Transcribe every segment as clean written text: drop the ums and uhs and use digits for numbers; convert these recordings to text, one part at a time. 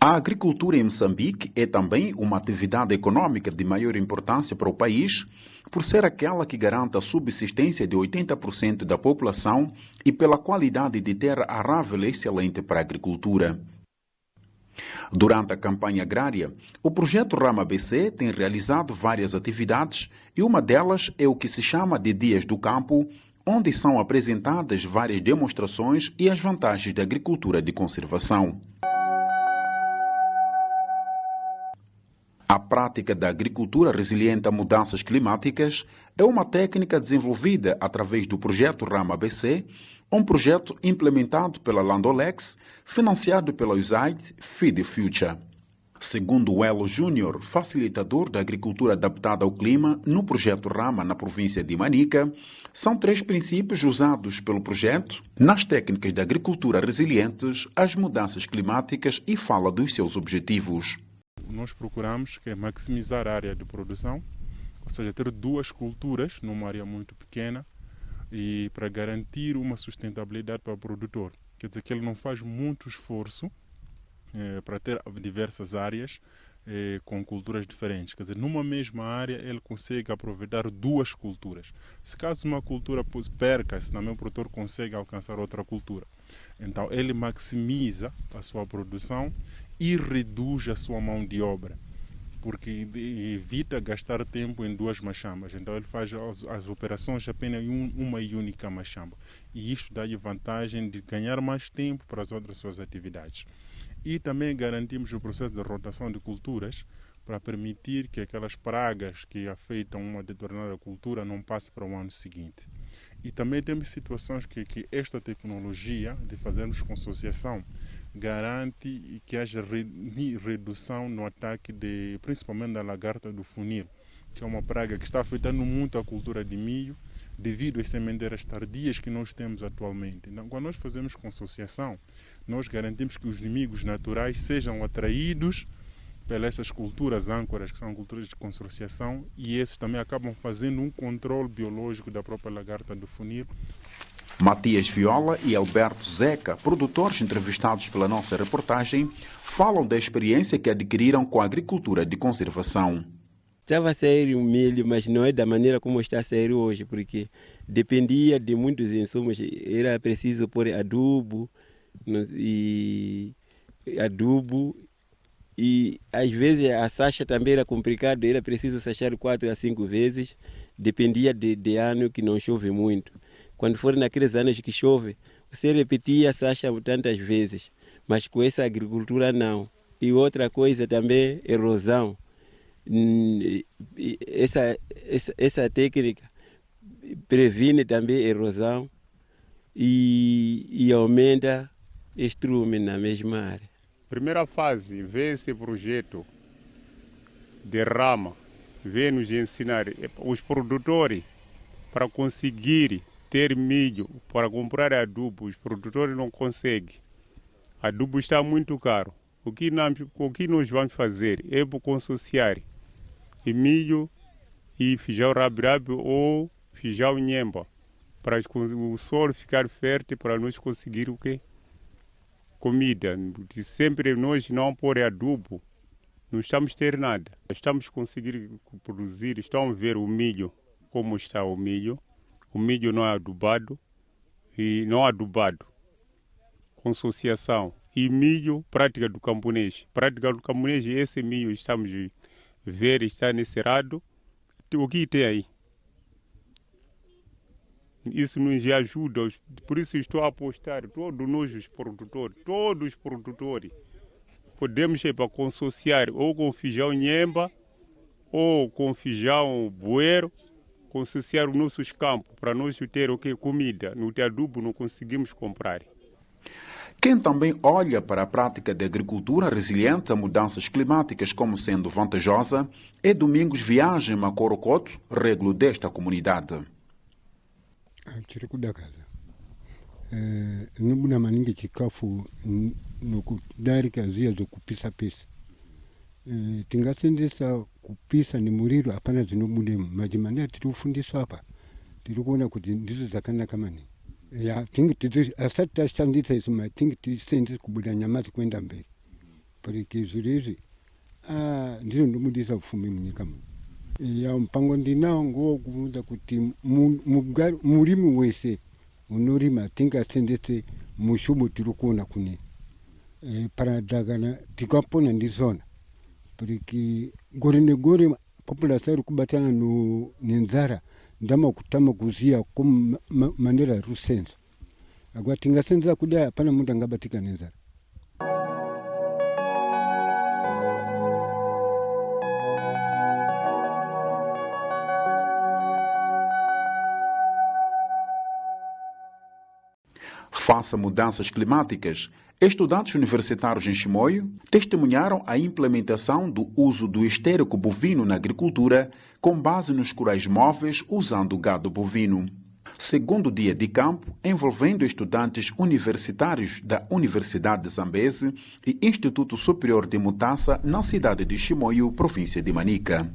A agricultura em Moçambique é também uma atividade econômica de maior importância para o país, por ser aquela que garante a subsistência de 80% da população e pela qualidade de terra arável e excelente para a agricultura. Durante a campanha agrária, o projeto Rama BC tem realizado várias atividades e uma delas é o que se chama de Dias do Campo, onde são apresentadas várias demonstrações e as vantagens da agricultura de conservação. A prática da agricultura resiliente a mudanças climáticas é uma técnica desenvolvida através do projeto Rama BC, um projeto implementado pela Landolex, financiado pela USAID Feed the Future. Segundo o Elo Júnior, facilitador da agricultura adaptada ao clima no projeto Rama na província de Manica, são 3 princípios usados pelo projeto nas técnicas de agricultura resilientes às mudanças climáticas e fala dos seus objetivos. Nós procuramos maximizar a área de produção, ou seja, ter 2 culturas numa área muito pequena e para garantir uma sustentabilidade para o produtor. Quer dizer que ele não faz muito esforço para ter diversas áreas com culturas diferentes. Quer dizer, numa mesma área ele consegue aproveitar 2 culturas. Se caso uma cultura perca-se, também o produtor consegue alcançar outra cultura. Então ele maximiza a sua produção e reduz a sua mão de obra, porque evita gastar tempo em 2 machambas. Então ele faz as operações apenas em uma e única machamba. E isto dá-lhe vantagem de ganhar mais tempo para as outras suas atividades. E também garantimos o processo de rotação de culturas para permitir que aquelas pragas que afetam uma determinada cultura não passem para o ano seguinte. E também temos situações que esta tecnologia de fazermos consociação garante que haja redução no ataque principalmente da lagarta do funil, que é uma praga que está afetando muito a cultura de milho devido às sementeiras tardias que nós temos atualmente. Então, quando nós fazemos consociação, nós garantimos que os inimigos naturais sejam atraídos pelas essas culturas âncoras, que são culturas de consociação, e esses também acabam fazendo um controle biológico da própria lagarta do funil. Matias Viola e Alberto Zeca, produtores entrevistados pela nossa reportagem, falam da experiência que adquiriram com a agricultura de conservação. Estava a sair o milho, mas não é da maneira como está a sair hoje, porque dependia de muitos insumos. Era preciso pôr adubo e às vezes a sacha também era complicado, era preciso sachar 4 a 5 vezes, dependia de ano que não chove muito. Quando for naqueles anos que chove, você repetia a sacha tantas vezes, mas com essa agricultura não. E outra coisa também, erosão. Essa técnica previne também erosão e aumenta estrume na mesma área. Primeira fase, vê esse projeto de Rama, vem nos ensinar os produtores para conseguir ter milho, para comprar adubo. Os produtores não conseguem. Adubo está muito caro. O que nós vamos fazer é consociar e milho e feijão rabi-rabi ou feijão nhemba, para o solo ficar fértil, para nós conseguir o quê? Comida. Sempre nós não pôr adubo, não estamos ter nada. Estamos conseguindo produzir, estão a ver o milho, como está o milho. O milho não é adubado e não adubado. Consociação. E milho, prática do camponês. Prática do camponês, esse milho estamos a ver, está encerrado. O que tem aí? Isso nos ajuda, por isso estou a apostar, todos nós os produtores, podemos ir para consociar ou com feijão nhemba ou com feijão bueiro, consociar os nossos campos para nós ter comida, no ter adubo não conseguimos comprar. Quem também olha para a prática de agricultura resiliente a mudanças climáticas como sendo vantajosa é Domingos Viagem Macorocoto, regulo desta comunidade. Chirikuda kaza nubuna maningi chikafu nokudarika zia zokupisa pesa tingasendesa kupisa ni muriro hapana zinobune majimani atirifundiswa hapa tirikuona kuti ndizo zakanaka maningi ya tingi asati tashandisa isoma tingi tisendese kubuda nyamazi kwenda mbele porque zurezi ndiro ndomudisa ufumi munyika muno. Ya mpango ndinawo ngowokuudza kuti murimi wese unorima tingasendese mushumo tiri kuona kunene paradhakana tikapona ndizona porque gore negore population iri kubatana nenzara ndamakutama kuziya manera rusenza agwa tingasenza kudai hapana mundu angabatika nenzara. Face a mudanças climáticas, estudantes universitários em Chimoio testemunharam a implementação do uso do estérico bovino na agricultura com base nos corais móveis usando gado bovino. Segundo dia de campo, envolvendo estudantes universitários da Universidade de Zambeze e Instituto Superior de Mutassa na cidade de Chimoio, província de Manica.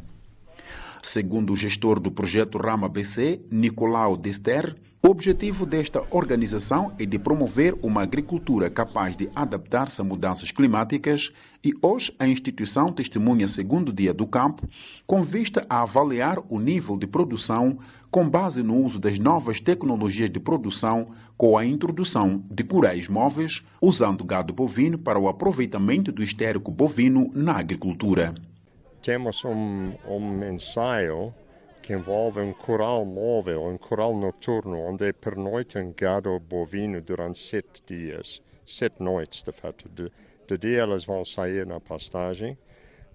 Segundo o gestor do projeto Rama BC, Nicolau Dester, o objetivo desta organização é de promover uma agricultura capaz de adaptar-se a mudanças climáticas e hoje a instituição testemunha segundo dia do campo com vista a avaliar o nível de produção com base no uso das novas tecnologias de produção com a introdução de corais móveis usando gado bovino para o aproveitamento do estérico bovino na agricultura. Temos ensaio que envolve curral móvel, curral noturno, onde pernoitam gado bovino durante 7 dias, 7 noites de fato. De dia elas vão sair na pastagem,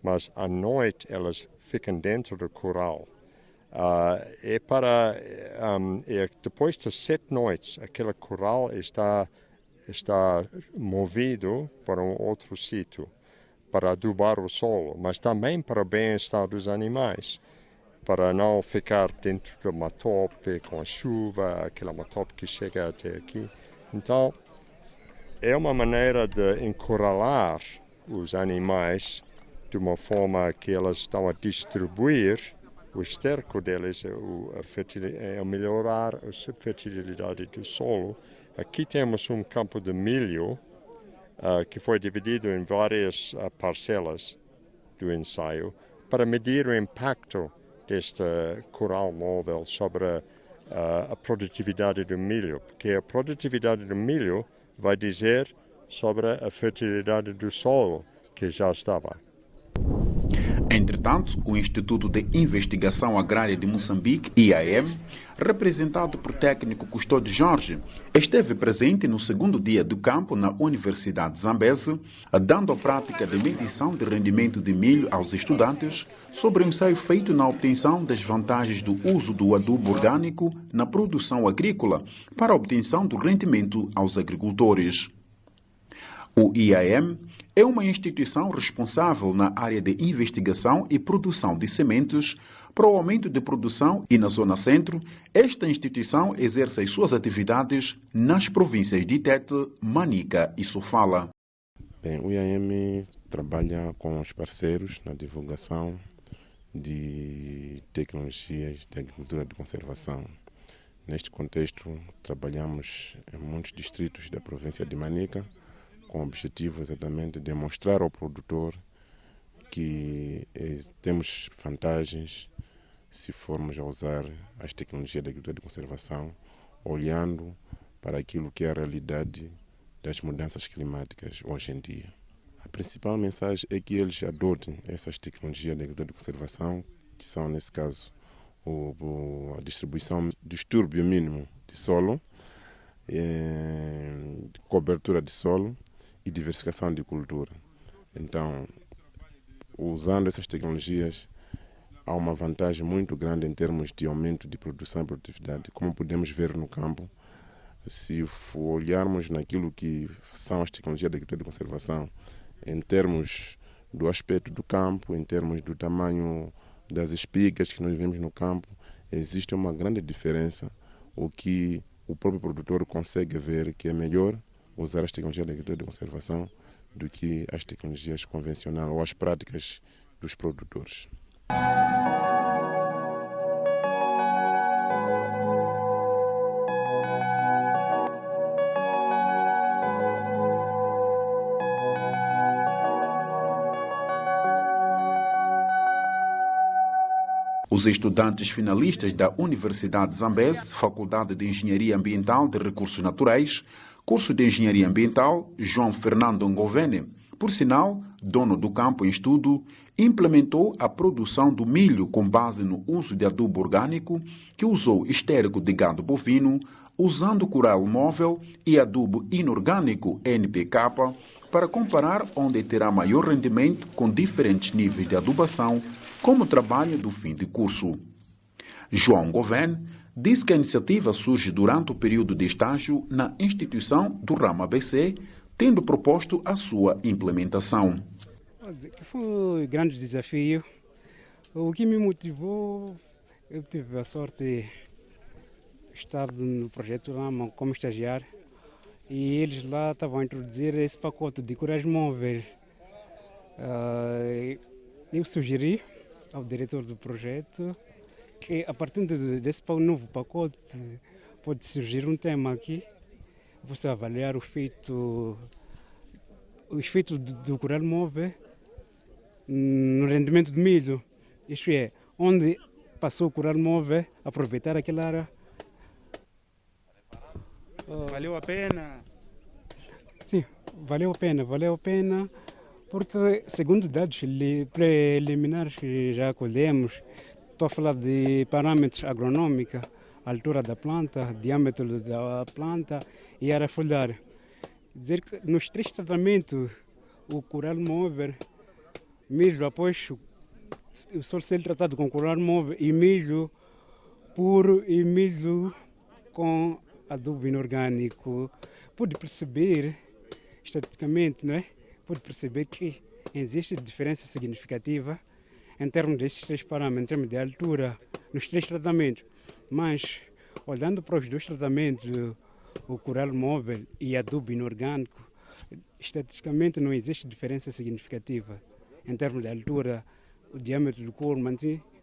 mas à noite elas ficam dentro do curral. Depois de 7 noites, aquele curral está movido para um outro sítio, para adubar o solo, mas também para o bem-estar dos animais, para não ficar dentro do matope com a chuva, aquele matope que chega até aqui. Então, é uma maneira de encurralar os animais de uma forma que elas estão a distribuir o esterco deles, a melhorar a fertilidade do solo. Aqui temos um campo de milho que foi dividido em várias parcelas do ensaio para medir o impacto deste curral móvel sobre a produtividade do milho, porque a produtividade do milho vai dizer sobre a fertilidade do solo, que já estava. Entretanto, o Instituto de Investigação Agrária de Moçambique, IAM, representado por técnico Custódio Jorge, esteve presente no segundo dia do campo na Universidade de Zambeze, dando a prática de medição de rendimento de milho aos estudantes sobre o ensaio feito na obtenção das vantagens do uso do adubo orgânico na produção agrícola para a obtenção do rendimento aos agricultores. O IAM é uma instituição responsável na área de investigação e produção de sementes para o aumento de produção e na Zona Centro, esta instituição exerce as suas atividades nas províncias de Tete, Manica e Sofala. Bem, o IAM trabalha com os parceiros na divulgação de tecnologias de agricultura de conservação. Neste contexto, trabalhamos em muitos distritos da província de Manica, com o objetivo exatamente de mostrar ao produtor que temos vantagens se formos a usar as tecnologias de agricultura de conservação, olhando para aquilo que é a realidade das mudanças climáticas hoje em dia. A principal mensagem é que eles adotem essas tecnologias de agricultura de conservação, que são, nesse caso, a distribuição do distúrbio mínimo de solo, cobertura de solo e diversificação de cultura. Então, usando essas tecnologias, há uma vantagem muito grande em termos de aumento de produção e produtividade. Como podemos ver no campo, se olharmos naquilo que são as tecnologias de agricultura de conservação, em termos do aspecto do campo, em termos do tamanho das espigas que nós vemos no campo, existe uma grande diferença, o que o próprio produtor consegue ver que é melhor usar as tecnologias de agricultura de conservação do que as tecnologias convencionais ou as práticas dos produtores. Os estudantes finalistas da Universidade de Zambeze, Faculdade de Engenharia Ambiental de Recursos Naturais, curso de Engenharia Ambiental, João Fernando Ngovene, por sinal, dono do campo em estudo, implementou a produção do milho com base no uso de adubo orgânico, que usou estérco de gado bovino, usando coral móvel e adubo inorgânico NPK, para comparar onde terá maior rendimento com diferentes níveis de adubação, como trabalho do fim de curso. João Goven diz que a iniciativa surge durante o período de estágio na instituição do ramo ABC, tendo proposto a sua implementação. Foi um grande desafio. O que me motivou, eu tive a sorte de estar no projeto Rama como estagiário e eles lá estavam a introduzir esse pacote de corais móveis. Eu sugeri ao diretor do projeto que a partir desse novo pacote pode surgir um tema aqui, você avaliar o efeito do coral móvel no rendimento do milho, isto é, onde passou o coral móvel, aproveitar aquela área. Valeu a pena? Sim, valeu a pena, porque segundo dados preliminares que já colhemos, estou a falar de parâmetros agronômicos, altura da planta, diâmetro da planta e área foliar. Dizer que nos 3 tratamentos, o coral móvel, milho após o solo ser tratado com coral móvel e milho puro e milho com adubo inorgânico, pode perceber, estatisticamente, não é? Pode perceber que existe diferença significativa em termos desses 3 parâmetros, em termos de altura, nos 3 tratamentos. Mas, olhando para os 2 tratamentos, o coral móvel e adubo inorgânico, estatisticamente não existe diferença significativa em termos de altura, o diâmetro do corpo,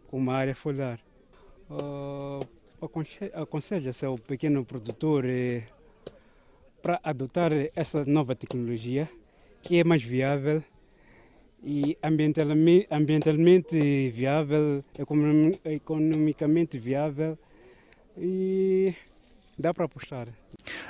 com uma área foliar. Aconselha-se ao pequeno produtor para adotar essa nova tecnologia, que é mais viável e ambientalmente viável, economicamente viável e dá para apostar.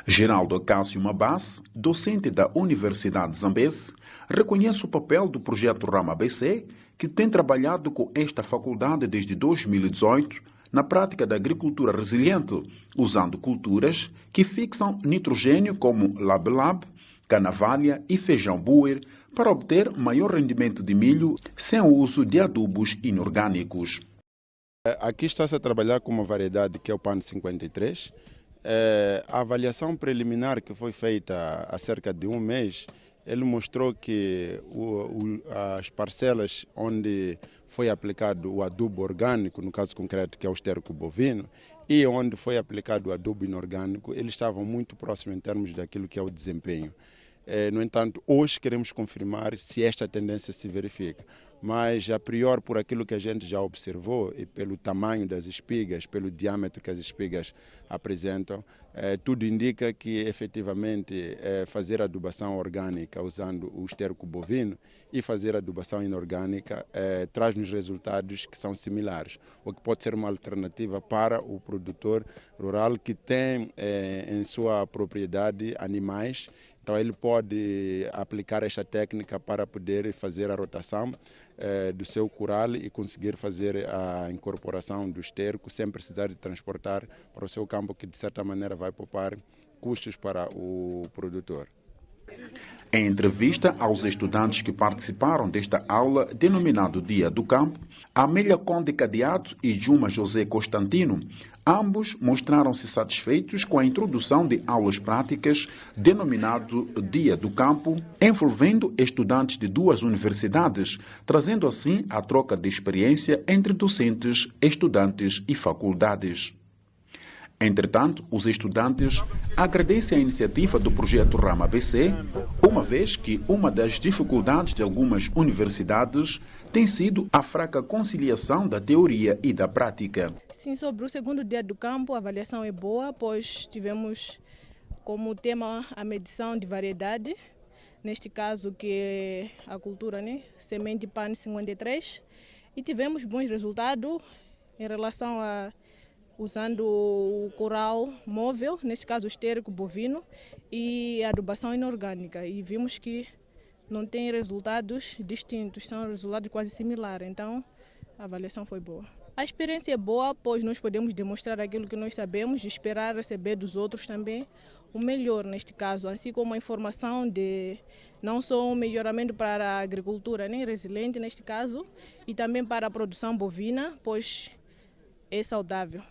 Geraldo Acácio Mabás, docente da Universidade de Zambeze, reconhece o papel do projeto Rama ABC, que tem trabalhado com esta faculdade desde 2018 na prática da agricultura resiliente, usando culturas que fixam nitrogênio como lab-lab, canavalha e feijão buer para obter maior rendimento de milho sem o uso de adubos inorgânicos. Aqui está-se a trabalhar com uma variedade que é o PAN 53. A avaliação preliminar que foi feita há cerca de um mês, ele mostrou que as parcelas onde foi aplicado o adubo orgânico, no caso concreto que é o esterco bovino, e onde foi aplicado o adubo inorgânico, eles estavam muito próximos em termos daquilo que é o desempenho. No entanto, hoje queremos confirmar se esta tendência se verifica. Mas, a priori, por aquilo que a gente já observou e pelo tamanho das espigas, pelo diâmetro que as espigas apresentam, tudo indica que, efetivamente, fazer adubação orgânica usando o esterco bovino e fazer adubação inorgânica traz-nos resultados que são similares, o que pode ser uma alternativa para o produtor rural que tem em sua propriedade animais. Então ele pode aplicar esta técnica para poder fazer a rotação do seu curral e conseguir fazer a incorporação do esterco sem precisar de transportar para o seu campo, que de certa maneira vai poupar custos para o produtor. Em entrevista aos estudantes que participaram desta aula denominado Dia do Campo, Amélia Conde Cadeado e Juma José Constantino, ambos mostraram-se satisfeitos com a introdução de aulas práticas denominado Dia do Campo, envolvendo estudantes de 2 universidades, trazendo assim a troca de experiência entre docentes, estudantes e faculdades. Entretanto, os estudantes agradecem a iniciativa do projeto Rama ABC, uma vez que uma das dificuldades de algumas universidades tem sido a fraca conciliação da teoria e da prática. Sim, sobre o segundo dia do campo, a avaliação é boa, pois tivemos como tema a medição de variedade, neste caso que é a cultura, semente PAN 53, e tivemos bons resultados, em relação a usando o curral móvel, neste caso o estérico bovino, e a adubação inorgânica. E vimos que não tem resultados distintos, são resultados quase similares. Então, a avaliação foi boa. A experiência é boa, pois nós podemos demonstrar aquilo que nós sabemos e esperar receber dos outros também o melhor neste caso, assim como a informação de não só um melhoramento para a agricultura, nem resiliente neste caso, e também para a produção bovina, pois é saudável.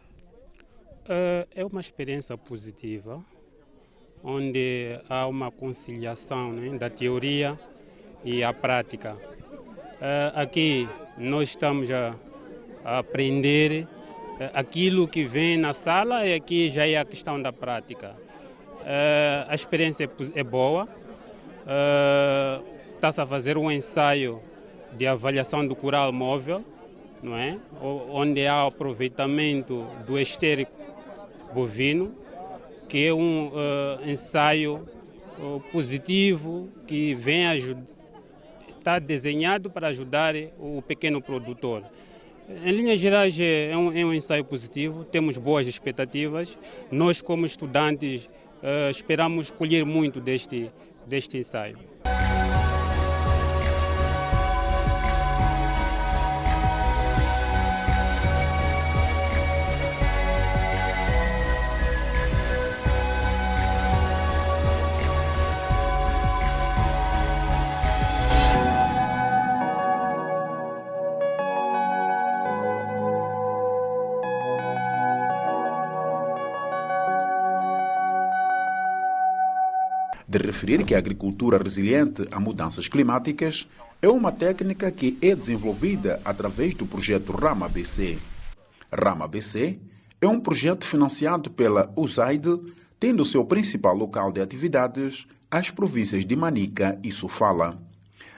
É uma experiência positiva, onde há uma conciliação, né, da teoria e a prática. Aqui nós estamos a aprender aquilo que vem na sala e aqui já é a questão da prática. A experiência é boa, está-se a fazer um ensaio de avaliação do curral móvel, não é? Onde há aproveitamento do estérico bovino, que é um ensaio positivo que vem está desenhado para ajudar o pequeno produtor. Em linhas gerais é um ensaio positivo, temos boas expectativas. Nós como estudantes esperamos colher muito deste ensaio. De referir que a agricultura resiliente a mudanças climáticas é uma técnica que é desenvolvida através do projeto Rama-BC. Rama-BC é um projeto financiado pela USAID, tendo seu principal local de atividades as províncias de Manica e Sofala.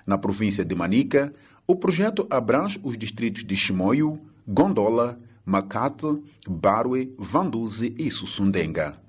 Na província de Manica, o projeto abrange os distritos de Chimoio, Gondola, Makate, Barwe, Vanduzi e Sussundenga.